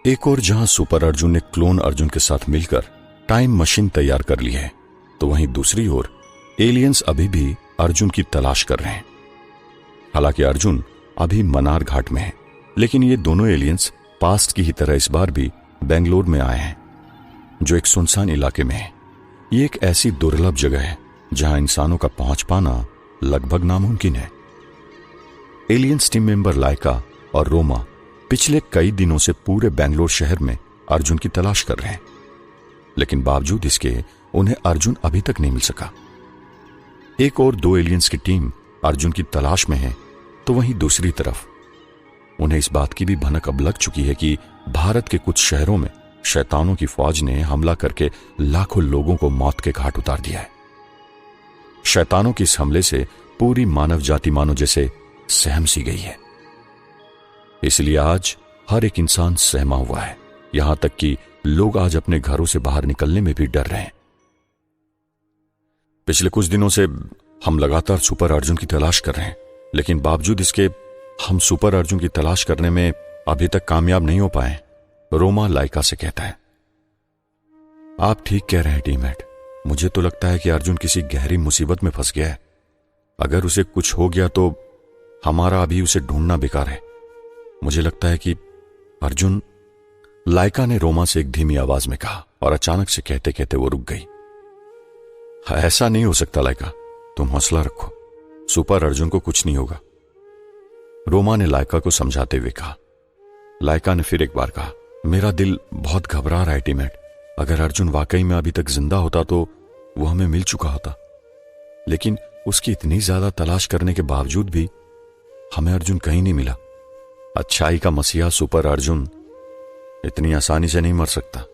एक और जहां सुपर अर्जुन ने क्लोन अर्जुन के साथ मिलकर टाइम मशीन तैयार कर ली है, तो वहीं दूसरी ओर एलियंस अभी भी अर्जुन की तलाश कर रहे हैं। हालांकि अर्जुन अभी मनार घाट में है, लेकिन ये दोनों एलियंस पास्ट की ही तरह इस बार भी बेंगलोर में आए हैं, जो एक सुनसान इलाके में है। ये एक ऐसी दुर्लभ जगह है जहां इंसानों का पहुंच पाना लगभग नामुमकिन है। एलियंस टीम मेंबर लाइका और रोमा पिछले कई दिनों से पूरे बेंगलोर शहर में अर्जुन की तलाश कर रहे हैं, लेकिन बावजूद इसके उन्हें अर्जुन अभी तक नहीं मिल सका। एक और दो एलियंस की टीम अर्जुन की तलाश में है, तो वहीं दूसरी तरफ उन्हें इस बात की भी भनक अब लग चुकी है कि भारत के कुछ शहरों में शैतानों की फौज ने हमला करके लाखों लोगों को मौत के घाट उतार दिया है। शैतानों के इस हमले से पूरी मानव जाति मानो जैसे सहम सी गई है। इसलिए आज हर एक इंसान सहमा हुआ है, यहां तक कि लोग आज अपने घरों से बाहर निकलने में भी डर रहे हैं। पिछले कुछ दिनों से हम लगातार सुपर अर्जुन की तलाश कर रहे हैं, लेकिन बावजूद इसके हम सुपर अर्जुन की तलाश करने में अभी तक कामयाब नहीं हो पाए, रोमा लाइका से कहता है। आप ठीक कह रहे हैं टीममेट, मुझे तो लगता है कि अर्जुन किसी गहरी मुसीबत में फंस गया है। अगर उसे कुछ हो गया तो हमारा अभी उसे ढूंढना बेकार है। मुझे लगता है कि अर्जुन, लाइका ने रोमा से एक धीमी आवाज में कहा, और अचानक से कहते कहते वो रुक गई। ऐसा नहीं हो सकता लाइका, तुम हौसला रखो, सुपर अर्जुन को कुछ नहीं होगा, रोमा ने लाइका को समझाते हुए कहा। लाइका ने फिर एक बार कहा, मेरा दिल बहुत घबरा रहा है टीममेट। अगर अर्जुन वाकई में अभी तक जिंदा होता तो वो हमें मिल चुका होता, लेकिन उसकी इतनी ज्यादा तलाश करने के बावजूद भी हमें अर्जुन कहीं नहीं मिला। अच्छाई का मसीहा सुपर अर्जुन इतनी आसानी से नहीं मर सकता।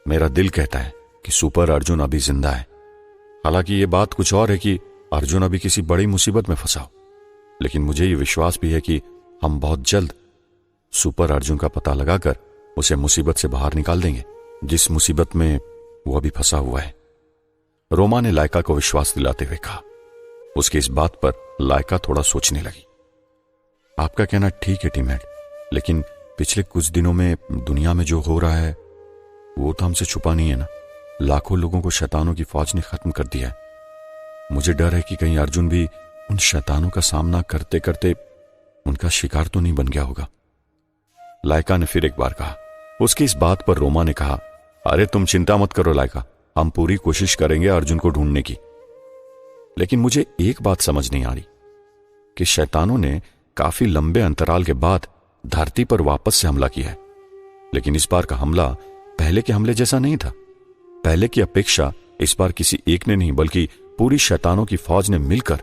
मेरा दिल कहता है कि सुपर अर्जुन अभी जिंदा है। हालांकि ये बात कुछ और है कि अर्जुन अभी किसी बड़ी मुसीबत में फंसा हो, लेकिन मुझे ये विश्वास भी है कि हम बहुत जल्द सुपर अर्जुन का पता लगाकर उसे मुसीबत से बाहर निकाल देंगे, जिस मुसीबत में वो अभी फंसा हुआ है, रोमा ने लाइका को विश्वास दिलाते हुए कहा। उसकी इस बात पर लाइका थोड़ा सोचने लगी। आपका कहना ठीक है टीममेट, लेकिन पिछले कुछ दिनों में दुनिया में जो हो रहा है वो तो हमसे छुपा नहीं है ना। लाखों लोगों को शैतानों की फौज ने खत्म कर दिया है। मुझे डर है कि कहीं अर्जुन भी उन शैतानों का सामना करते करते उनका शिकार तो नहीं बन गया होगा, लाइका ने फिर एक बार कहा। उसकी इस बात पर रोमा ने कहा, अरे तुम चिंता मत करो लाइका, हम पूरी कोशिश करेंगे अर्जुन को ढूंढने की। लेकिन मुझे एक बात समझ नहीं आ रही कि शैतानों ने काफी लंबे अंतराल के बाद धरती पर वापस से हमला किया है, लेकिन इस बार का हमला पहले के हमले जैसा नहीं था। पहले की अपेक्षा इस बार किसी एक ने नहीं बल्कि पूरी शैतानों की फौज ने मिलकर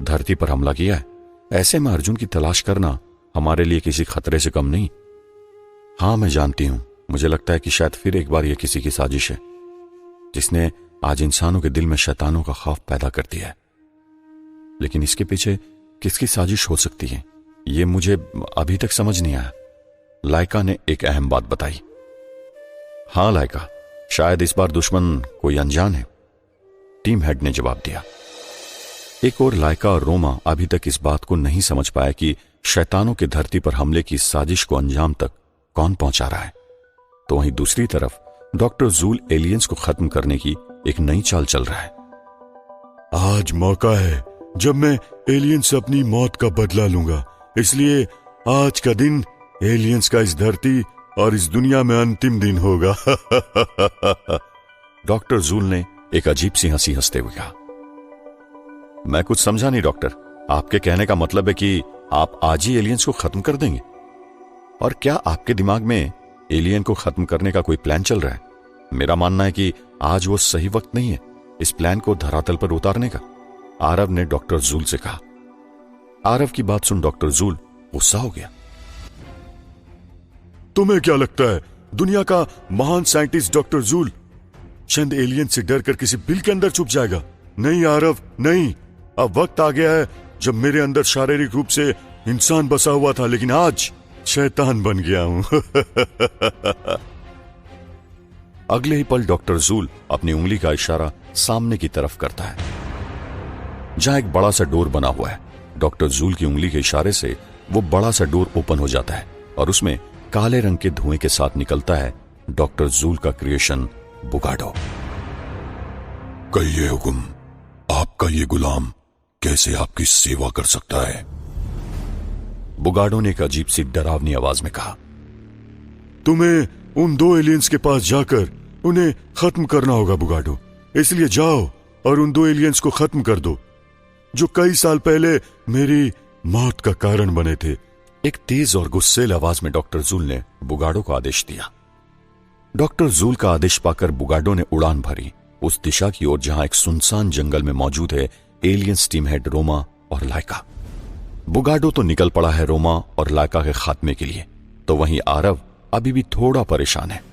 धरती पर हमला किया है। ऐसे में अर्जुन की तलाश करना हमारे लिए किसी खतरे से कम नहीं। हां, मैं जानती हूं, मुझे लगता है कि शायद फिर एक बार यह किसी की साजिश है जिसने आज इंसानों के दिल में शैतानों का खौफ पैदा कर दिया है, लेकिन इसके पीछे किसकी साजिश हो सकती है ये मुझे अभी तक समझ नहीं आया। लाइका ने एक अहम बात बताई। हां लाइका, शायद इस बार दुश्मन कोई अनजान है, टीम हेड ने जवाब दिया। एक और लाइका और रोमा अभी तक इस बात को नहीं समझ पाया कि शैतानों के धरती पर हमले की साजिश को अंजाम तक कौन पहुंचा रहा है। तो वहीं दूसरी तरफ डॉक्टर जूल एलियंस को खत्म करने की एक नई चाल चल रहा है। आज मौका है जब मैं एलियंस से अपनी मौत का बदला लूंगा, इसलिए आज का दिन एलियंस का इस धरती और इस दुनिया में अंतिम दिन होगा। डॉक्टर जूल ने एक अजीब सी हंसी हंसते हुए कहा। मैं कुछ समझा नहीं डॉक्टर, आपके कहने का मतलब है कि आप आज ही एलियंस को खत्म कर देंगे? और क्या आपके दिमाग में एलियन को खत्म करने का कोई प्लान चल रहा है? मेरा मानना है कि आज वो सही वक्त नहीं है इस प्लान को धरातल पर उतारने का, आरव ने डॉक्टर जूल से कहा। आरव की बात सुन डॉक्टर जूल गुस्सा हो गया। तुम्हें क्या लगता है दुनिया का महान साइंटिस्ट डॉक्टर जूल चंद एलियन से डरकर किसी बिल के अंदर छुप जाएगा? नहीं आरव, नहीं। अब वक्त आ गया है जब मेरे अंदर शारीरिक रूप से इंसान बसा हुआ था, लेकिन आज शैतान बन गया हूं। अगले ही पल डॉक्टर जूल अपनी उंगली का इशारा सामने की तरफ करता है, जहां एक बड़ा सा डोर बना हुआ है। डॉक्टर जूल की उंगली के इशारे से वो बड़ा सा डोर ओपन हो जाता है और उसमें काले रंग के धुएं के साथ निकलता है डॉक्टर जूल का क्रिएशन बुगाडो। कहिए हुकुम, आपका ये गुलाम कैसे आपकी सेवा कर सकता है? बुगाडो ने एक अजीब सी डरावनी आवाज में कहा। तुम्हें उन 2 एलियंस के पास जाकर उन्हें खत्म करना होगा बुगाडो। इसलिए जाओ और उन 2 एलियंस को खत्म कर दो जो कई साल पहले मेरी मौत का कारण बने थे। एक तेज और गुस्सेल आवाज में डॉक्टर जूल ने बुगाडो को आदेश दिया। डॉक्टर जूल का आदेश पाकर बुगाडो ने उड़ान भरी उस दिशा की ओर जहां एक सुनसान जंगल में मौजूद है एलियंस टीम हेड रोमा और लाइका। बुगाडो तो निकल पड़ा है रोमा और लाइका के खात्मे के लिए, तो वहीं आरव अभी भी थोड़ा परेशान है।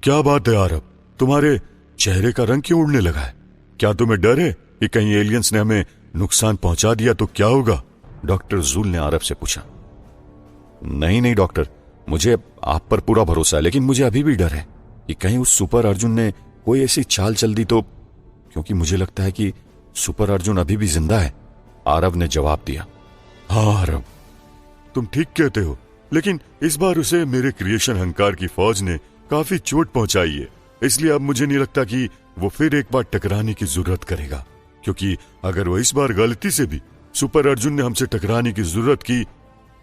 क्या बात है आरव, तुम्हारे चेहरे का रंग क्यों उड़ने लगा है? क्या तुम्हें डर है कि कहीं एलियंस ने हमें नुकसान पहुंचा दिया तो क्या होगा? डॉक्टर जूल ने आरव से पूछा। नहीं डॉक्टर, मुझे आप पर पूरा भरोसा है, लेकिन मुझे अभी भी डर है कि कहीं उस सुपर अर्जुन ने कोई ऐसी चाल चल दी तो, क्योंकि मुझे लगता है कि सुपर अर्जुन अभी भी जिंदा है। आरव ने जवाब दिया। हाँ आरव, तुम ठीक कहते हो, लेकिन इस बार उसे मेरे क्रिएशन हंकार की फौज ने काफी चोट पहुंचाई है। इसलिए अब मुझे नहीं लगता कि वो फिर एक बार टकराने की जरूरत करेगा, क्योंकि अगर वो इस बार गलती से भी सुपर अर्जुन ने हमसे टकराने की जरूरत की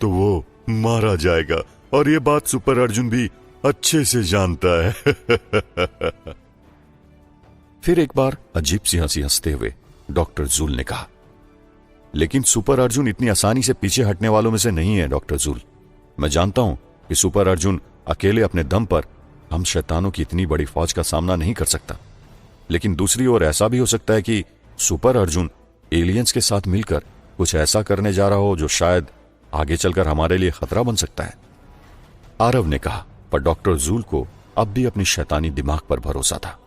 तो वो मारा जाएगा, और ये बात सुपर अर्जुन भी अच्छे से जानता है। फिर एक बार अजीब सी हंसी हंसते हुए डॉक्टर जूल ने कहा, लेकिन सुपर अर्जुन इतनी आसानी से पीछे हटने वालों में से नहीं है डॉक्टर जूल। मैं जानता हूं कि सुपर अर्जुन अकेले अपने दम पर हम शैतानों की इतनी बड़ी फौज का सामना नहीं कर सकता, लेकिन दूसरी ओर ऐसा भी हो सकता है कि सुपर अर्जुन एलियंस के साथ मिलकर कुछ ऐसा करने जा रहा हो जो शायद आगे चलकर हमारे लिए खतरा बन सकता है। आरव ने कहा, पर डॉक्टर जूल को अब भी अपनी शैतानी दिमाग पर भरोसा था।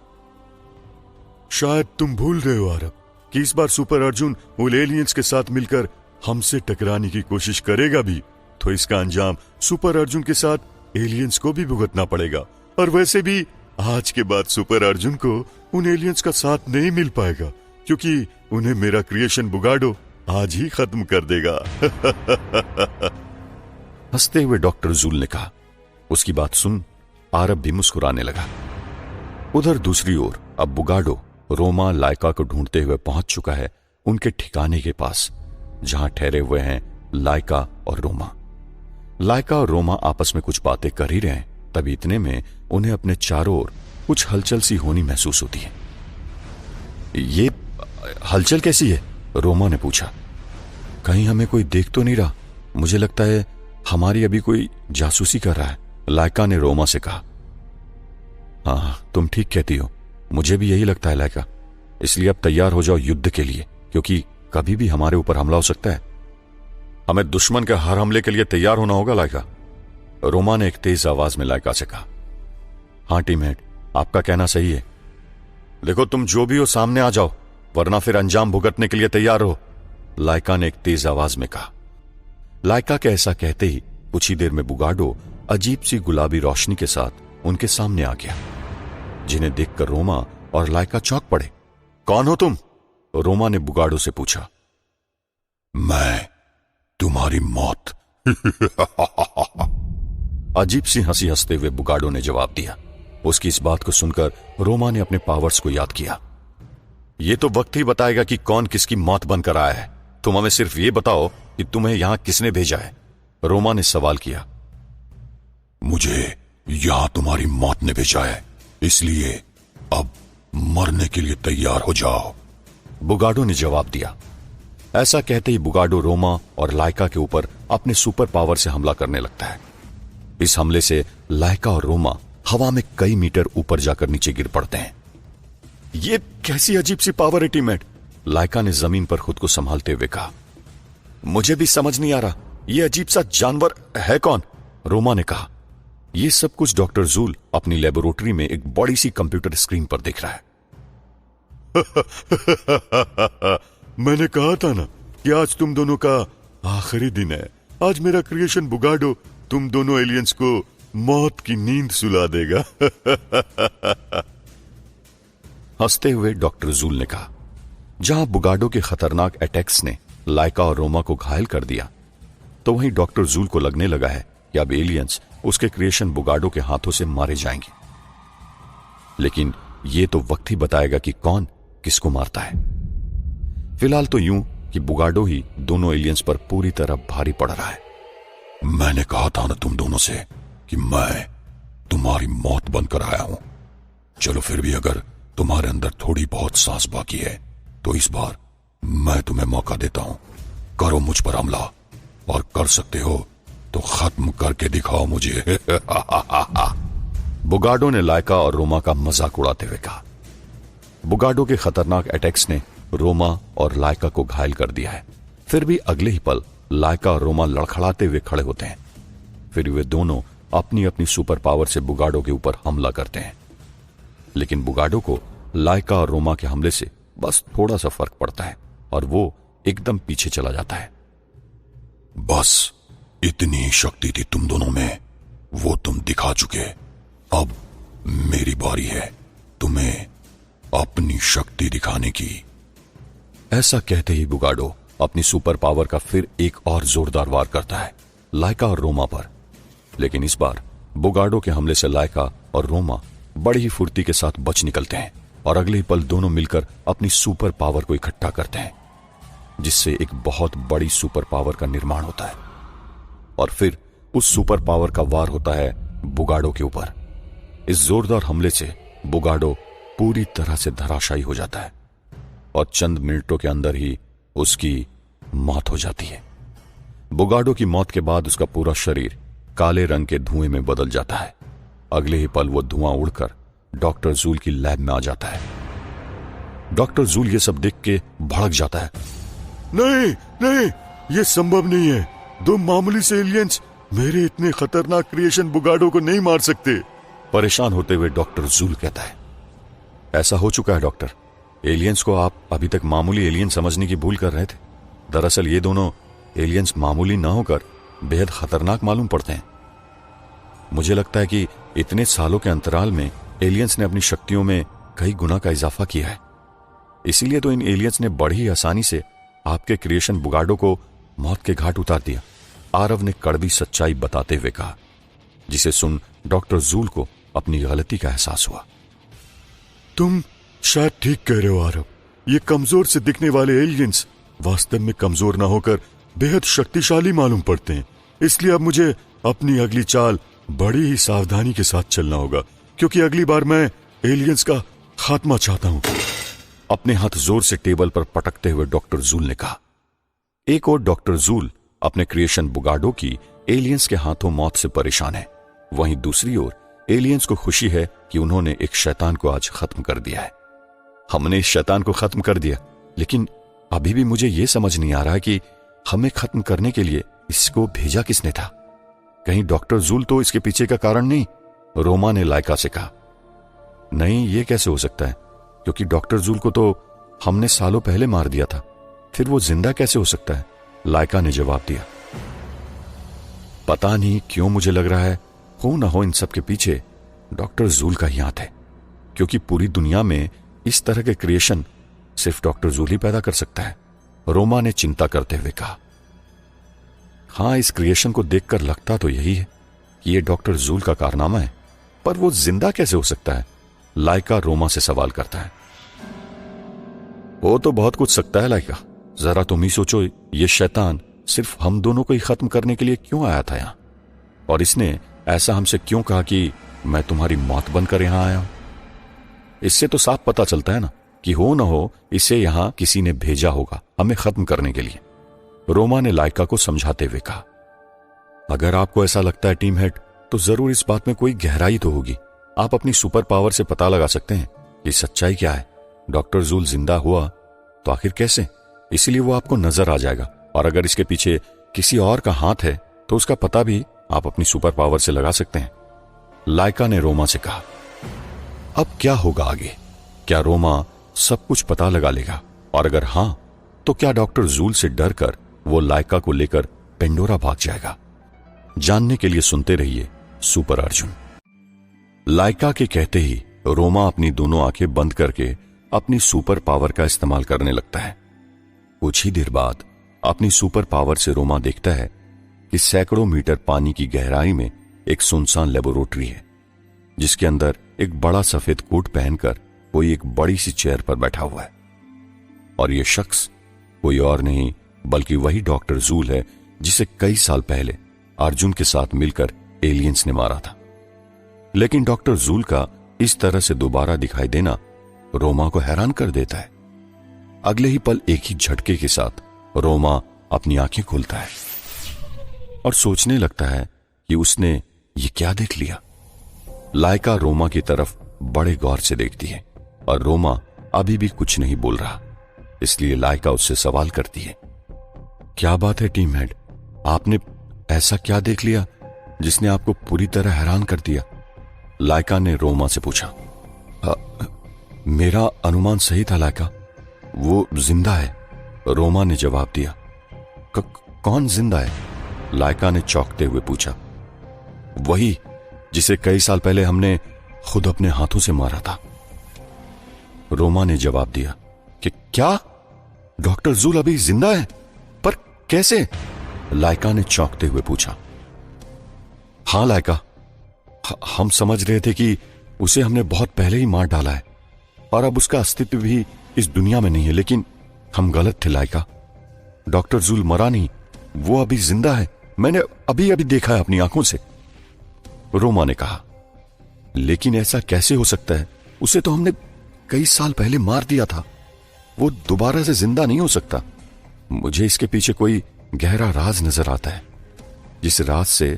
शायद तुम भूल रहे हो आरव कि इस बार सुपर अर्जुन उन एलियंस के साथ मिलकर हमसे टकराने की कोशिश करेगा भी, तो इसका अंजाम सुपर अर्जुन के साथ एलियंस को भी भुगतना पड़ेगा। और वैसे भी आज के बाद सुपर अर्जुन को उन एलियंस का साथ नहीं मिल पाएगा, क्योंकि उन्हें मेरा क्रिएशन बुगाडो आज ही खत्म कर देगा। हंसते हुए डॉक्टर जूल ने कहा। उसकी बात सुन आरव भी मुस्कुराने लगा। उधर दूसरी ओर अब बुगाडो रोमा लाइका को ढूंढते हुए पहुंच चुका है उनके ठिकाने के पास, जहां ठहरे हुए हैं लाइका और रोमा। लाइका और रोमा आपस में कुछ बातें कर ही रहे हैं, तभी इतने में उन्हें अपने चारों ओर कुछ हलचल सी होनी महसूस होती है। ये हलचल कैसी है? रोमा ने पूछा। कहीं हमें कोई देख तो नहीं रहा? मुझे लगता है हमारी अभी कोई जासूसी कर रहा है, लाइका ने रोमा से कहा। हाँ, तुम ठीक कहती हो, मुझे भी यही लगता है लाइका। इसलिए अब तैयार हो जाओ युद्ध के लिए, क्योंकि कभी भी हमारे ऊपर हमला हो सकता है। हमें दुश्मन के हर हमले के लिए तैयार होना होगा लाइका, रोमा ने एक तेज आवाज में लाइका से कहा। हाँ टीम हेड, आपका कहना सही है। देखो, तुम जो भी हो सामने आ जाओ, वरना फिर अंजाम भुगतने के लिए तैयार हो, लाइका ने एक तेज आवाज में कहा। लाइका के ऐसा कहते ही कुछ ही देर में बुगाडो अजीब सी गुलाबी रोशनी के साथ उनके सामने आ गया, जिन्हें देखकर रोमा और लाइका चौंक पड़े। कौन हो तुम? रोमा ने बुगाडो से पूछा। मैं तुम्हारी मौत। अजीब सी हंसी हंसते हुए बुगाडो ने जवाब दिया। उसकी इस बात को सुनकर रोमा ने अपने पावर्स को याद किया। ये तो वक्त ही बताएगा कि कौन किसकी मौत बनकर आया है। तुम हमें सिर्फ ये बताओ कि तुम्हें यहां किसने भेजा है, रोमा ने सवाल किया। मुझे यहां तुम्हारी मौत ने भेजा है, इसलिए अब मरने के लिए तैयार हो जाओ, बुगाडो ने जवाब दिया। ऐसा कहते ही बुगाडो रोमा और लाइका के ऊपर अपने सुपर पावर से हमला करने लगता है। इस हमले से लाइका और रोमा हवा में कई मीटर ऊपर जाकर नीचे गिर पड़ते हैं। ये कैसी अजीब सी पावर है टीममेट, लाइका ने जमीन पर खुद को संभालते हुए कहा। मुझे भी समझ नहीं आ रहा, ये अजीब सा जानवर है कौन, रोमा ने कहा। यह सब कुछ डॉक्टर जूल अपनी लेबोरेटरी में एक बड़ी सी कंप्यूटर स्क्रीन पर देख रहा है। मैंने कहा था ना कि आज तुम दोनों का आखिरी दिन है। आज मेरा क्रिएशन बुगाडो तुम दोनों एलियंस को मौत की नींद सुला देगा। हंसते हुए डॉक्टर जूल ने कहा। जहां बुगाडो के खतरनाक अटैक्स ने लाइका और रोमा को घायल कर दिया, तो वहीं डॉक्टर जूल को लगने लगा है कि अब एलियंस उसके क्रिएशन बुगाडो के हाथों से मारे जाएंगे। लेकिन यह तो वक्त ही बताएगा कि कौन किसको मारता है। फिलहाल तो यूं कि बुगाडो ही दोनों एलियंस पर पूरी तरह भारी पड़ रहा है। मैंने कहा था ना तुम दोनों से कि मैं तुम्हारी मौत बनकर आया हूं। चलो फिर भी अगर तुम्हारे अंदर थोड़ी बहुत सांस बाकी है तो इस बार मैं तुम्हें मौका देता हूं। करो मुझ पर हमला, और कर सकते हो तो खत्म करके दिखाओ मुझे। बुगाडो ने लाइका और रोमा का मजाक उड़ाते हुए कहा। बुगाडो के खतरनाक अटैक्स ने रोमा और लाइका को घायल कर दिया है। फिर भी अगले ही पल लाइका और रोमा लड़खड़ाते हुए खड़े होते हैं। फिर वे दोनों अपनी अपनी सुपर पावर से बुगाडो के ऊपर हमला करते हैं। लेकिन बुगाडो को लाइका और रोमा के हमले से बस थोड़ा सा फर्क पड़ता है और वो एकदम पीछे चला जाता है। बस इतनी ही शक्ति थी तुम दोनों में, वो तुम दिखा चुके। अब मेरी बारी है तुम्हें अपनी शक्ति दिखाने की। ऐसा कहते ही बुगाडो अपनी सुपर पावर का फिर एक और जोरदार वार करता है लाइका और रोमा पर। लेकिन इस बार बुगाडो के हमले से लाइका और रोमा बड़ी ही फुर्ती के साथ बच निकलते हैं और अगले ही पल दोनों मिलकर अपनी सुपर पावर को इकट्ठा करते हैं, जिससे एक बहुत बड़ी सुपर पावर का निर्माण होता है। और फिर उस सुपर पावर का वार होता है बुगाडो के ऊपर। इस जोरदार हमले से बुगाडो पूरी तरह से धराशायी हो जाता है और चंद मिनटों के अंदर ही उसकी मौत हो जाती है। बुगाडो की मौत के बाद उसका पूरा शरीर काले रंग के धुएं में बदल जाता है। अगले ही पल वो धुआं उड़कर डॉक्टर जूल की लैब में आ जाता है। डॉक्टर जूल ये सब देख के भड़क जाता है। नहीं नहीं, ये संभव नहीं है। दो मामूली से एलियंस मेरे इतने खतरनाक क्रिएशन बुगाडो को नहीं मार सकते। परेशान होते हुए डॉक्टर जूल कहता है, ऐसा हो चुका है डॉक्टर। एलियंस को आप अभी तक मामूली एलियन समझने की भूल कर रहे थे। दरअसल ये दोनों एलियंस मामूली ना होकर बेहद खतरनाक मालूम पड़ते हैं। मुझे लगता है कि इतने सालों के अंतराल में एलियंस ने अपनी शक्तियों में कई गुना का इजाफा किया है। इसीलिए तो इन एलियंस ने बड़ी ही आसानी से आपके क्रिएशन बुगाडो को मौत के घाट उतार दिया। आरव ने कड़वी सच्चाई बताते हुए कहा, जिसे सुन डॉक्टर जूल को अपनी गलती का एहसास हुआ। तुम शायद ठीक कह रहे हो आरव। ये कमजोर से दिखने वाले एलियंस वास्तव में कमजोर ना होकर बेहद शक्तिशाली मालूम पड़ते हैं। इसलिए अब मुझे अपनी अगली चाल बड़ी ही सावधानी के साथ चलना होगा, क्योंकि अगली बार मैं एलियंस का खात्मा चाहता हूं। अपने हाथ जोर से टेबल पर पटकते हुए डॉक्टर जूल ने कहा। एक और डॉक्टर जूल अपने क्रिएशन बुगाडो की एलियंस के हाथों मौत से परेशान है। वहीं दूसरी ओर एलियंस को खुशी है कि उन्होंने एक शैतान को आज खत्म कर दिया है। हमने इस शैतान को खत्म कर दिया, लेकिन अभी भी मुझे यह समझ नहीं आ रहा कि हमें खत्म करने के लिए इसको भेजा किसने था। कहीं डॉक्टर जूल तो इसके पीछे का कारण नहीं? रोमा ने लाइका से कहा। नहीं, यह कैसे हो सकता है, क्योंकि डॉक्टर जूल को तो हमने सालों पहले मार दिया था। फिर वो जिंदा कैसे हो सकता है? लाइका ने जवाब दिया। पता नहीं क्यों मुझे लग रहा है हो ना हो इन सब के पीछे डॉक्टर जूल का ही हाथ है, क्योंकि पूरी दुनिया में इस तरह के क्रिएशन सिर्फ डॉक्टर जूल ही पैदा कर सकता है। रोमा ने चिंता करते हुए कहा। हां, इस क्रिएशन को देखकर लगता तो यही है कि यह डॉक्टर जूल का कारनामा है, पर वो जिंदा कैसे हो सकता है? लाइका रोमा से सवाल करता है। वो तो बहुत कुछ सकता है लाइका, जरा तुम ही सोचो, ये शैतान सिर्फ हम दोनों को ही खत्म करने के लिए क्यों आया था यहां, और इसने ऐसा हमसे क्यों कहा कि मैं तुम्हारी मौत बनकर यहां आया हूं? इससे तो साफ पता चलता है ना कि हो ना हो इसे यहां किसी ने भेजा होगा हमें खत्म करने के लिए। रोमा ने लाइका को समझाते हुए कहा। अगर आपको ऐसा लगता है टीम हेड, तो जरूर इस बात में कोई गहराई तो होगी। आप अपनी सुपर पावर से पता लगा सकते हैं कि सच्चाई क्या है। डॉक्टर जूल जिंदा हुआ तो आखिर कैसे? इसीलिए वो आपको नजर आ जाएगा, और अगर इसके पीछे किसी और का हाथ है तो उसका पता भी आप अपनी सुपर पावर से लगा सकते हैं। लाइका ने रोमा से कहा। अब क्या होगा आगे? क्या रोमा सब कुछ पता लगा लेगा? और अगर हां, तो क्या डॉक्टर जूल से डरकर वो लाइका को लेकर पेंडोरा भाग जाएगा? जानने के लिए सुनते रहिए सुपर अर्जुन। लाइका के कहते ही रोमा अपनी दोनों आंखें बंद करके अपनी सुपर पावर का इस्तेमाल करने लगता है। कुछ ही देर बाद अपनी सुपर पावर से रोमा देखता है कि सैकड़ों मीटर पानी की गहराई में एक सुनसान लेबोरेटरी है, जिसके अंदर एक बड़ा सफेद कोट पहनकर कोई एक बड़ी सी चेयर पर बैठा हुआ है। और यह शख्स कोई और नहीं बल्कि वही डॉक्टर जूल है जिसे कई साल पहले अर्जुन के साथ मिलकर एलियंस ने मारा था। लेकिन डॉक्टर जूल का इस तरह से दोबारा दिखाई देना रोमा को हैरान कर देता है। अगले ही पल एक ही झटके के साथ रोमा अपनी आंखें खोलता है और सोचने लगता है कि उसने ये क्या देख लिया। लाइका रोमा की तरफ बड़े गौर से देखती है और रोमा अभी भी कुछ नहीं बोल रहा, इसलिए लाइका उससे सवाल करती है, क्या बात है टीम हेड, आपने ऐसा क्या देख लिया जिसने आपको पूरी तरह हैरान कर दिया? लाइका ने रोमा से पूछा। मेरा अनुमान सही था लाइका, वो जिंदा है, रोमा ने जवाब दिया। कौन जिंदा है? लाइका ने चौंकते हुए पूछा। वही जिसे कई साल पहले हमने खुद अपने हाथों से मारा था, रोमा ने जवाब दिया। कि क्या डॉक्टर जूल अभी जिंदा है? पर कैसे? लाइका ने चौंकते हुए पूछा। हां लाइका, हम समझ रहे थे कि उसे हमने बहुत पहले ही मार डाला है और अब उसका अस्तित्व भी इस दुनिया में नहीं है, लेकिन हम गलत थे लाइका। डॉक्टर जूल मरा नहीं, वो अभी जिंदा है, मैंने अभी अभी देखा है अपनी आंखों से, रोमा ने कहा। लेकिन ऐसा कैसे हो सकता है? उसे तो हमने कई साल पहले मार दिया था, वो दोबारा से जिंदा नहीं हो सकता। मुझे इसके पीछे कोई गहरा राज नजर आता है, जिस राज से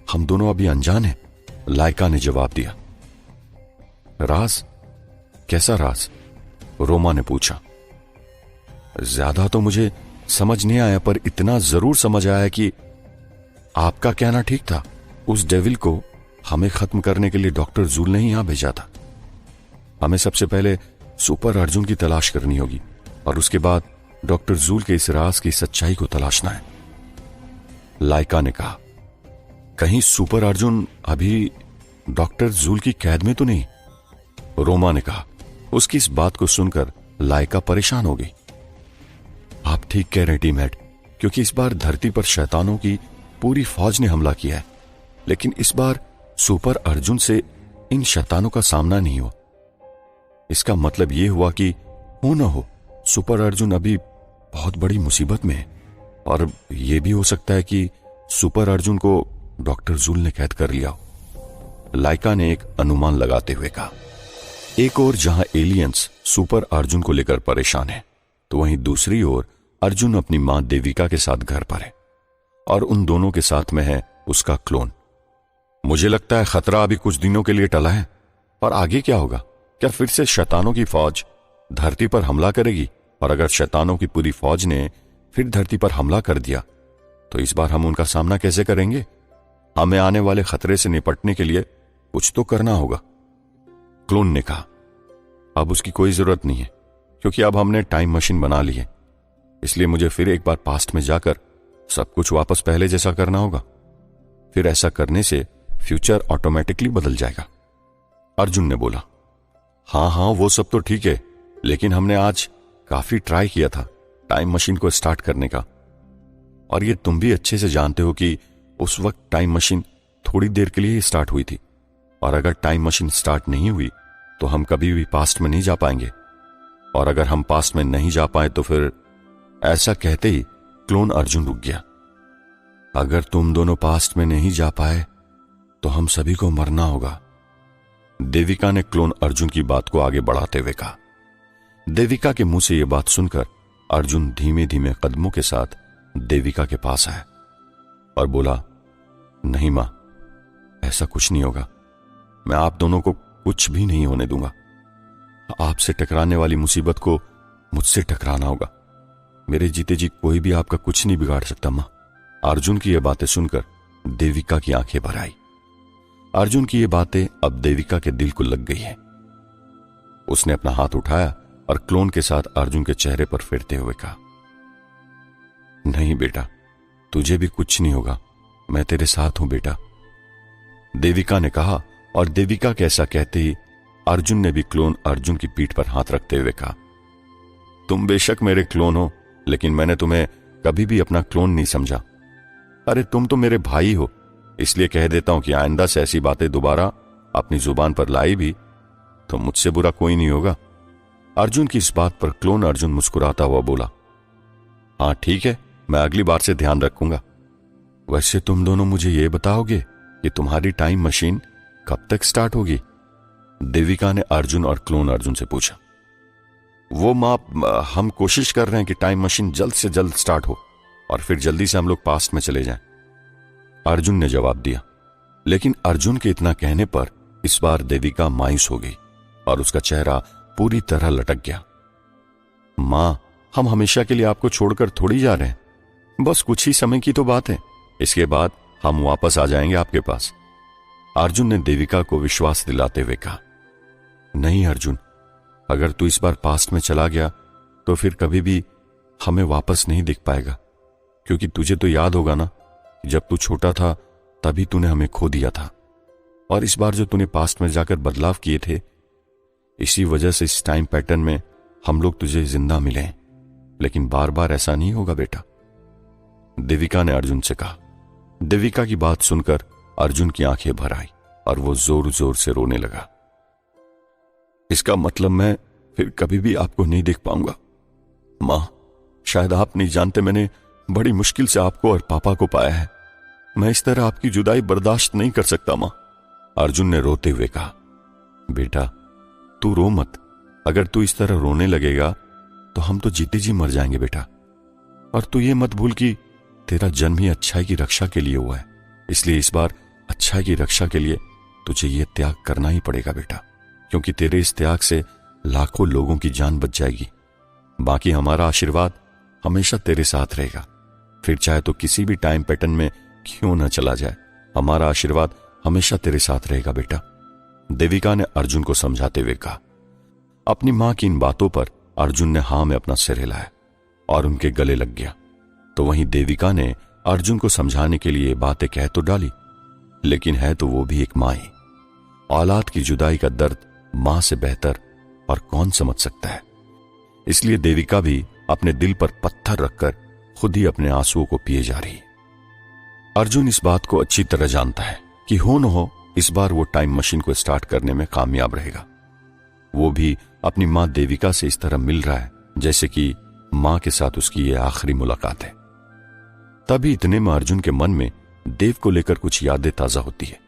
हम दोनों अभी अनजान हैं, लाइका ने जवाब दिया। राज? कैसा राज? रोमा ने पूछा। ज्यादा तो मुझे समझ नहीं आया, पर इतना जरूर समझ आया कि आपका कहना ठीक था, उस डेविल को हमें खत्म करने के लिए डॉक्टर जूल ने ही यहां भेजा था। हमें सबसे पहले सुपर अर्जुन की तलाश करनी होगी और उसके बाद डॉक्टर जूल के इस राज की सच्चाई को तलाशना है, लाइका ने कहा। कहीं सुपर अर्जुन अभी डॉक्टर जूल की कैद में तो नहीं? रोमा ने कहा। उसकी इस बात को सुनकर लाइका परेशान हो गई। आप ठीक कह रहे हैं टीम हेड, क्योंकि इस बार धरती पर शैतानों की पूरी फौज ने हमला किया है, लेकिन इस बार सुपर अर्जुन से इन शैतानों का सामना नहीं हुआ। इसका मतलब यह हुआ कि हो न हो सुपर अर्जुन अभी बहुत बड़ी मुसीबत में है, और यह भी हो सकता है कि सुपर अर्जुन को डॉक्टर जूल ने कैद कर लिया हो, लाइका ने एक अनुमान लगाते हुए कहा। एक ओर जहां एलियंस सुपर अर्जुन को लेकर परेशान है, तो वहीं दूसरी ओर अर्जुन अपनी मां देविका के साथ घर पर है और उन दोनों के साथ में है उसका क्लोन। मुझे लगता है खतरा अभी कुछ दिनों के लिए टला है, पर आगे क्या होगा? क्या फिर से शैतानों की फौज धरती पर हमला करेगी? और अगर शैतानों की पूरी फौज ने फिर धरती पर हमला कर दिया तो इस बार हम उनका सामना कैसे करेंगे? हमें आने वाले खतरे से निपटने के लिए कुछ तो करना होगा, क्लोन ने कहा। अब उसकी कोई जरूरत नहीं है, क्योंकि अब हमने टाइम मशीन बना ली है, इसलिए मुझे फिर एक बार पास्ट में जाकर सब कुछ वापस पहले जैसा करना होगा। फिर ऐसा करने से फ्यूचर ऑटोमेटिकली बदल जाएगा, अर्जुन ने बोला। हाँ, वो सब तो ठीक है, लेकिन हमने आज काफी ट्राई किया था टाइम मशीन को स्टार्ट करने का, और ये तुम भी अच्छे से जानते हो कि उस वक्त टाइम मशीन थोड़ी देर के लिए ही स्टार्ट हुई थी, और अगर टाइम मशीन स्टार्ट नहीं हुई तो हम कभी भी पास्ट में नहीं जा पाएंगे, और अगर हम पास्ट में नहीं जा पाए तो फिर। ऐसा कहते ही क्लोन अर्जुन रुक गया। अगर तुम दोनों पास्ट में नहीं जा पाए तो हम सभी को मरना होगा, देविका ने क्लोन अर्जुन की बात को आगे बढ़ाते हुए कहा। देविका के मुंह से यह बात सुनकर अर्जुन धीमे धीमे कदमों के साथ देविका के पास आया और बोला, नहीं मां, ऐसा कुछ नहीं होगा, मैं आप दोनों को कुछ भी नहीं होने दूंगा। आपसे टकराने वाली मुसीबत को मुझसे टकराना होगा, मेरे जीते जी कोई भी आपका कुछ नहीं बिगाड़ सकता मां। अर्जुन की यह बातें सुनकर देविका की आंखें भर आई। अर्जुन की ये बातें अब देविका के दिल को लग गई है। उसने अपना हाथ उठाया और क्लोन के साथ अर्जुन के चेहरे पर फेरते हुए कहा, नहीं बेटा, तुझे भी कुछ नहीं होगा, मैं तेरे साथ हूं बेटा, देविका ने कहा। और देविका के ऐसा कहते ही अर्जुन ने भी क्लोन अर्जुन की पीठ पर हाथ रखते हुए कहा, तुम बेशक मेरे क्लोन हो, लेकिन मैंने तुम्हें कभी भी अपना क्लोन नहीं समझा। अरे तुम तो मेरे भाई हो, इसलिए कह देता हूं कि आइंदा से ऐसी बातें दोबारा अपनी जुबान पर लाई भी तो मुझसे बुरा कोई नहीं होगा। अर्जुन की इस बात पर क्लोन अर्जुन मुस्कुराता हुआ बोला, हाँ ठीक है, मैं अगली बार से ध्यान रखूंगा। वैसे तुम दोनों मुझे ये बताओगे कि तुम्हारी टाइम मशीन कब तक स्टार्ट होगी? देविका ने अर्जुन और क्लोन अर्जुन से पूछा। वो माँ, हम कोशिश कर रहे हैं कि टाइम मशीन जल्द से जल्द स्टार्ट हो और फिर जल्दी से हम लोग पास्ट में चले जाएं, अर्जुन ने जवाब दिया। लेकिन अर्जुन के इतना कहने पर इस बार देविका मायूस हो गई और उसका चेहरा पूरी तरह लटक गया। मां, हम हमेशा के लिए आपको छोड़कर थोड़ी जा रहे हैं, बस कुछ ही समय की तो बात है, इसके बाद हम वापस आ जाएंगे आपके पास, अर्जुन ने देविका को विश्वास दिलाते हुए कहा। नहीं अर्जुन, अगर तू इस बार पास्ट में चला गया तो फिर कभी भी हमें वापस नहीं दिख पाएगा, क्योंकि तुझे तो याद होगा ना, जब तू छोटा था तभी तूने हमें खो दिया था, और इस बार जो तूने पास्ट में जाकर बदलाव किए थे, इसी वजह से इस टाइम पैटर्न में हम लोग तुझे जिंदा मिले हैं, लेकिन बार बार ऐसा नहीं होगा बेटा, देविका ने अर्जुन से कहा। देविका की बात सुनकर अर्जुन की आंखें भर आई और वो जोर जोर से रोने लगा। इसका मतलब मैं फिर कभी भी आपको नहीं देख पाऊंगा मां, शायद आप नहीं जानते, मैंने बड़ी मुश्किल से आपको और पापा को पाया है, मैं इस तरह आपकी जुदाई बर्दाश्त नहीं कर सकता मां, अर्जुन ने रोते हुए कहा। बेटा तू रो मत, अगर तू इस तरह रोने लगेगा तो हम तो जीते जी मर जाएंगे बेटा, और तू ये मत भूल कि तेरा जन्म ही अच्छाई की रक्षा के लिए हुआ है, इसलिए इस बार अच्छाई की रक्षा के लिए तुझे ये त्याग करना ही पड़ेगा बेटा, क्योंकि तेरे इस त्याग से लाखों लोगों की जान बच जाएगी। बाकी हमारा आशीर्वाद हमेशा तेरे साथ रहेगा, फिर चाहे तो किसी भी टाइम पैटर्न में क्यों ना चला जाए, हमारा आशीर्वाद हमेशा तेरे साथ रहेगा बेटा, देविका ने अर्जुन को समझाते हुए कहा। अपनी मां की इन बातों पर अर्जुन ने हां में अपना सिर हिलाया और उनके गले लग गया। तो वहीं देविका ने अर्जुन को समझाने के लिए बातें कह तो डाली, लेकिन है तो वो भी एक मां ही। औलाद की जुदाई का दर्द मां से बेहतर और कौन समझ सकता है, इसलिए देविका भी अपने दिल पर पत्थर रखकर खुद ही अपने आंसुओं को पिए जा रही है। अर्जुन इस बात को अच्छी तरह जानता है कि हो न हो इस बार वो टाइम मशीन को स्टार्ट करने में कामयाब रहेगा। वो भी अपनी मां देविका से इस तरह मिल रहा है जैसे कि मां के साथ उसकी ये आखिरी मुलाकात है। तभी इतने में अर्जुन के मन में देव को लेकर कुछ यादें ताजा होती है।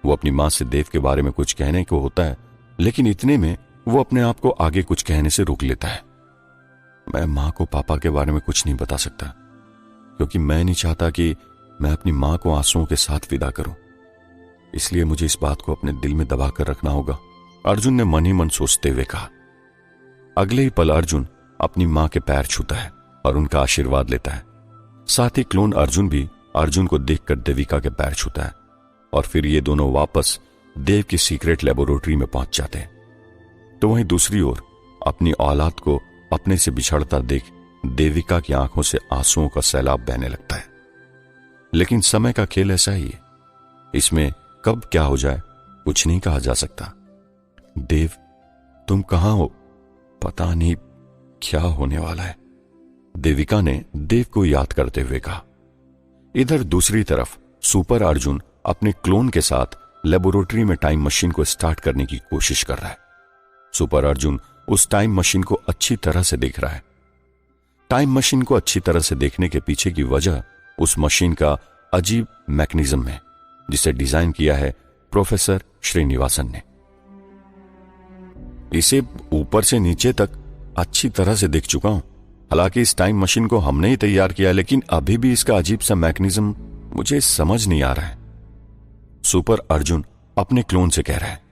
वो अपनी मां से देव के बारे में कुछ कहने को होता है, लेकिन इतने में वो अपने आप को आगे कुछ कहने से रोक लेता है। मैं मां को पापा के बारे में कुछ नहीं बता सकता, क्योंकि मैं नहीं चाहता कि मैं अपनी मां को आंसुओं के साथ विदा करूं, इसलिए मुझे इस बात को अपने दिल में दबा कर रखना होगा, अर्जुन ने मन ही मन सोचते हुए कहा। अगले ही पल अर्जुन अपनी मां के पैर छूता है और उनका आशीर्वाद लेता है। साथ ही क्लोन अर्जुन भी अर्जुन को देखकर देविका के पैर छूता है और फिर ये दोनों वापस देव की सीक्रेट लेबोरेटरी में पहुंच जाते हैं। तो वहीं दूसरी ओर अपनी औलाद को अपने से बिछड़ता देख देविका की आंखों से आंसुओं का सैलाब बहने लगता है। लेकिन समय का खेल ऐसा ही है, इसमें कब क्या हो जाए कुछ नहीं कहा जा सकता। देव तुम कहां हो? पता नहीं क्या होने वाला है, देविका ने देव को याद करते हुए कहा। इधर दूसरी तरफ सुपर अर्जुन अपने क्लोन के साथ लेबोरेटरी में टाइम मशीन को स्टार्ट करने की कोशिश कर रहा है। सुपर अर्जुन उस टाइम मशीन को अच्छी तरह से देख रहा है। टाइम मशीन को अच्छी तरह से देखने के पीछे की वजह उस मशीन का अजीब मैकेनिज्म है, जिसे डिजाइन किया है प्रोफेसर श्रीनिवासन ने। इसे ऊपर से नीचे तक अच्छी तरह से देख चुका हूं। हालांकि इस टाइम मशीन को हमने ही तैयार किया, लेकिन अभी भी इसका अजीब सा मैकेनिज्म मुझे समझ नहीं आ रहा है, सुपर अर्जुन अपने क्लोन से कह रहा है।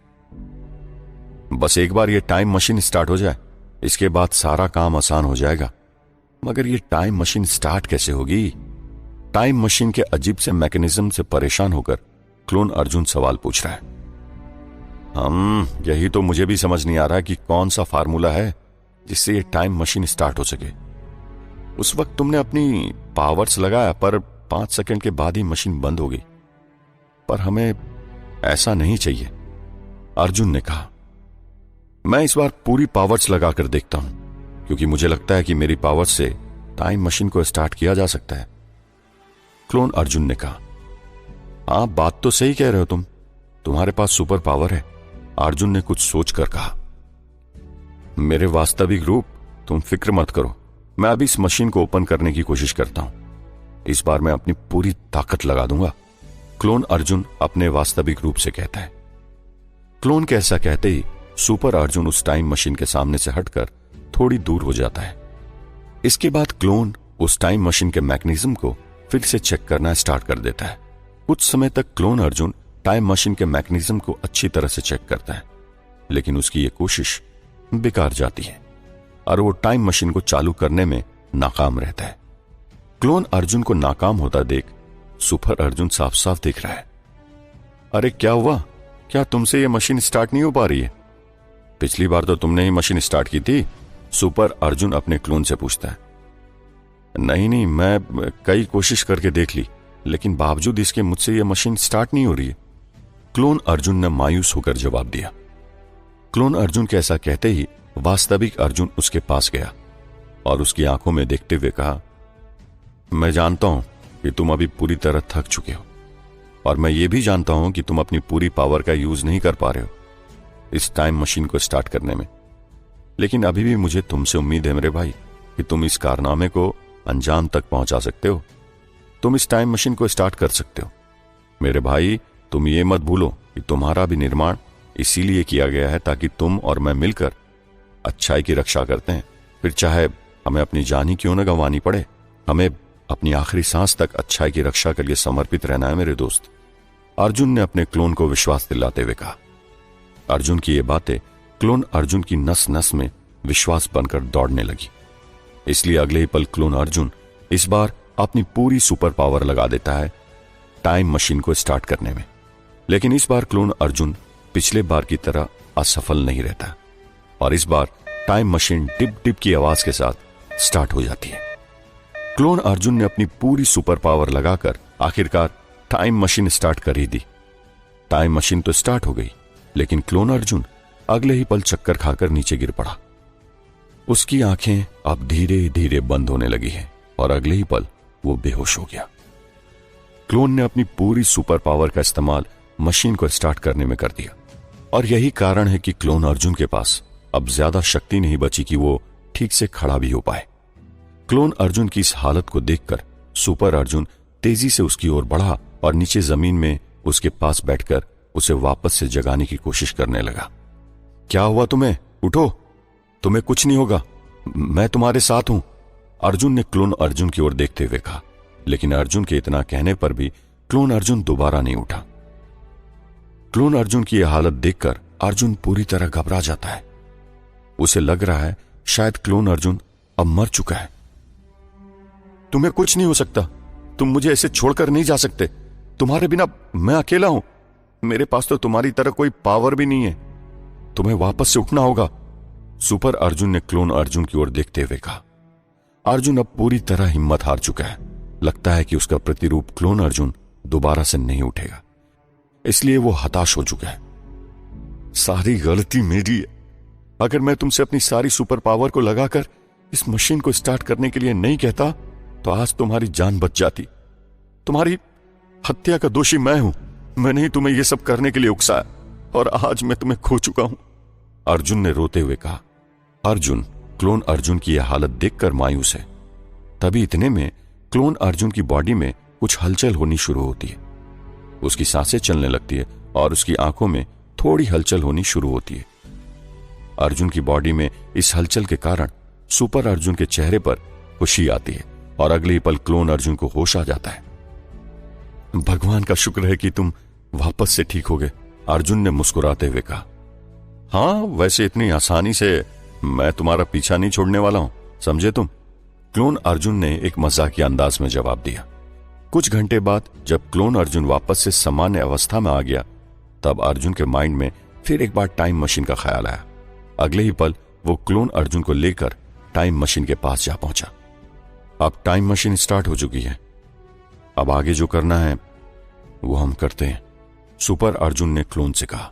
बस एक बार ये टाइम मशीन स्टार्ट हो जाए, इसके बाद सारा काम आसान हो जाएगा। मगर ये टाइम मशीन स्टार्ट कैसे होगी? टाइम मशीन के अजीब से मैकेनिज्म से परेशान होकर क्लोन अर्जुन सवाल पूछ रहा है। यही तो मुझे भी समझ नहीं आ रहा कि कौन सा फार्मूला है जिससे ये टाइम मशीन स्टार्ट हो सके। उस वक्त तुमने अपनी पावर्स लगाया, पर 5 सेकंड के बाद ही मशीन बंद हो गई। पर हमें ऐसा नहीं चाहिए, अर्जुन ने कहा। मैं इस बार पूरी पावर्स लगाकर देखता हूं, क्योंकि मुझे लगता है कि मेरी पावर्स से टाइम मशीन को स्टार्ट किया जा सकता है। क्लोन अर्जुन ने कहा। हाँ, बात तो सही कह रहे हो तुम, तुम्हारे पास सुपर पावर है, अर्जुन ने कुछ सोचकर कहा। मेरे वास्तविक रूप, तुम फिक्र मत करो, मैं अभी इस मशीन को ओपन करने की कोशिश करता हूं। इस बार मैं अपनी पूरी ताकत लगा दूंगा, क्लोन अर्जुन अपने वास्तविक रूप से कहता है। क्लोन के ऐसा कहते ही सुपर अर्जुन उस टाइम मशीन के सामने से हटकर थोड़ी दूर हो जाता है। इसके बाद क्लोन उस टाइम मशीन के मैकेनिज्म को फिर से चेक करना स्टार्ट कर देता है। कुछ समय तक क्लोन अर्जुन टाइम मशीन के मैकेनिज्म को अच्छी तरह से चेक करता है, लेकिन उसकी यह कोशिश बेकार जाती है और वो टाइम मशीन को चालू करने में नाकाम रहता है। क्लोन अर्जुन को नाकाम होता देख सुपर अर्जुन साफ साफ देख रहा है। अरे क्या हुआ, क्या तुमसे ये मशीन स्टार्ट नहीं हो पा रही है? पिछली बार तो तुमने ही मशीन स्टार्ट की थी, सुपर अर्जुन अपने क्लोन से पूछता है। नहीं, मैं कई कोशिश करके देख ली, लेकिन बावजूद इसके मुझसे यह मशीन स्टार्ट नहीं हो रही है, क्लोन अर्जुन ने मायूस होकर जवाब दिया। क्लोन अर्जुन के ऐसा कहते ही वास्तविक अर्जुन उसके पास गया और उसकी आंखों में देखते हुए कहा, मैं जानता हूं कि तुम अभी पूरी तरह थक चुके हो और मैं ये भी जानता हूं कि तुम अपनी पूरी पावर का यूज नहीं कर पा रहे हो इस टाइम मशीन को स्टार्ट करने में, लेकिन अभी भी मुझे तुमसे उम्मीद है मेरे भाई कि तुम इस कारनामे को अंजाम तक पहुंचा सकते हो। तुम इस टाइम मशीन को स्टार्ट कर सकते हो। मेरे भाई, तुम ये मत भूलो कि तुम्हारा भी निर्माण इसीलिए किया गया है ताकि तुम और मैं मिलकर अच्छाई की रक्षा करते हैं, फिर चाहे हमें अपनी जान ही क्यों न गंवानी पड़े, हमें अपनी आखिरी सांस तक अच्छाई की रक्षा के लिए समर्पित रहना है मेरे दोस्त, अर्जुन ने अपने क्लोन को विश्वास दिलाते हुए कहा। अर्जुन की ये बातें क्लोन अर्जुन की नस नस में विश्वास बनकर दौड़ने लगी, इसलिए अगले ही पल क्लोन अर्जुन इस बार अपनी पूरी सुपर पावर लगा देता है टाइम मशीन को स्टार्ट करने में। लेकिन इस बार क्लोन अर्जुन पिछले बार की तरह असफल नहीं रहता और इस बार टाइम मशीन डिप डिप की आवाज के साथ स्टार्ट हो जाती है। क्लोन अर्जुन ने अपनी पूरी सुपर पावर लगाकर आखिरकार टाइम मशीन स्टार्ट कर ही दी। टाइम मशीन तो स्टार्ट हो गई, लेकिन क्लोन अर्जुन अगले ही पल चक्कर खाकर नीचे गिर पड़ा। उसकी आंखें अब धीरे धीरे बंद होने लगी हैं और अगले ही पल वो बेहोश हो गया। क्लोन ने अपनी पूरी सुपर पावर का इस्तेमाल मशीन को स्टार्ट करने में कर दिया और यही कारण है कि क्लोन अर्जुन के पास अब ज्यादा शक्ति नहीं बची कि वो ठीक से खड़ा भी हो पाए। क्लोन अर्जुन की इस हालत को देखकर सुपर अर्जुन तेजी से उसकी ओर बढ़ा और नीचे जमीन में उसके पास बैठकर उसे वापस से जगाने की कोशिश करने लगा। क्या हुआ तुम्हें? उठो, तुम्हें कुछ नहीं होगा, मैं तुम्हारे साथ हूं, अर्जुन ने क्लोन अर्जुन की ओर देखते हुए कहा। लेकिन अर्जुन के इतना कहने पर भी क्लोन अर्जुन दोबारा नहीं उठा। क्लोन अर्जुन की यह हालत देखकर अर्जुन पूरी तरह घबरा जाता है। उसे लग रहा है शायद क्लोन अर्जुन अब मर चुका है। तुम्हें कुछ नहीं हो सकता, तुम मुझे ऐसे छोड़कर नहीं जा सकते, तुम्हारे बिना मैं अकेला हूं, मेरे पास तो तुम्हारी तरह कोई पावर भी नहीं है, तुम्हें वापस से उठना होगा, सुपर अर्जुन ने क्लोन अर्जुन की ओर देखते हुए कहा। अर्जुन अब पूरी तरह हिम्मत हार चुका है, लगता है कि उसका प्रतिरूप क्लोन अर्जुन दोबारा से नहीं उठेगा, इसलिए वो हताश हो चुका है। सारी गलती मेरी है, अगर मैं तुमसे अपनी सारी सुपर पावर को लगाकर इस मशीन को स्टार्ट करने के लिए नहीं कहता तो आज तुम्हारी जान बच जाती। तुम्हारी हत्या का दोषी मैं हूं, मैंने ही तुम्हें यह सब करने के लिए उकसाया और आज मैं तुम्हें खो चुका हूं, अर्जुन ने रोते हुए कहा। अर्जुन क्लोन अर्जुन की यह हालत देखकर मायूस है। तभी इतने में क्लोन अर्जुन की बॉडी में कुछ हलचल होनी शुरू होती है। उसकी सांसें चलने लगती है और उसकी आंखों में थोड़ी हलचल होनी शुरू होती है। अर्जुन की बॉडी में इस हलचल के कारण सुपर अर्जुन के चेहरे पर खुशी आती है और अगले ही पल क्लोन अर्जुन को होश आ जाता है। भगवान का शुक्र है कि तुम वापस से ठीक हो गए, अर्जुन ने मुस्कुराते हुए कहा। हाँ, वैसे इतनी आसानी से मैं तुम्हारा पीछा नहीं छोड़ने वाला हूं, समझे तुम, क्लोन अर्जुन ने एक मजाकिया अंदाज में जवाब दिया। कुछ घंटे बाद जब क्लोन अर्जुन वापस से सामान्य अवस्था में आ गया तब अर्जुन के माइंड में फिर एक बार टाइम मशीन का ख्याल आया। अगले ही पल वो क्लोन अर्जुन को लेकर टाइम मशीन के पास जा पहुंचा। अब टाइम मशीन स्टार्ट हो चुकी है, अब आगे जो करना है वो हम करते हैं, सुपर अर्जुन ने क्लोन से कहा।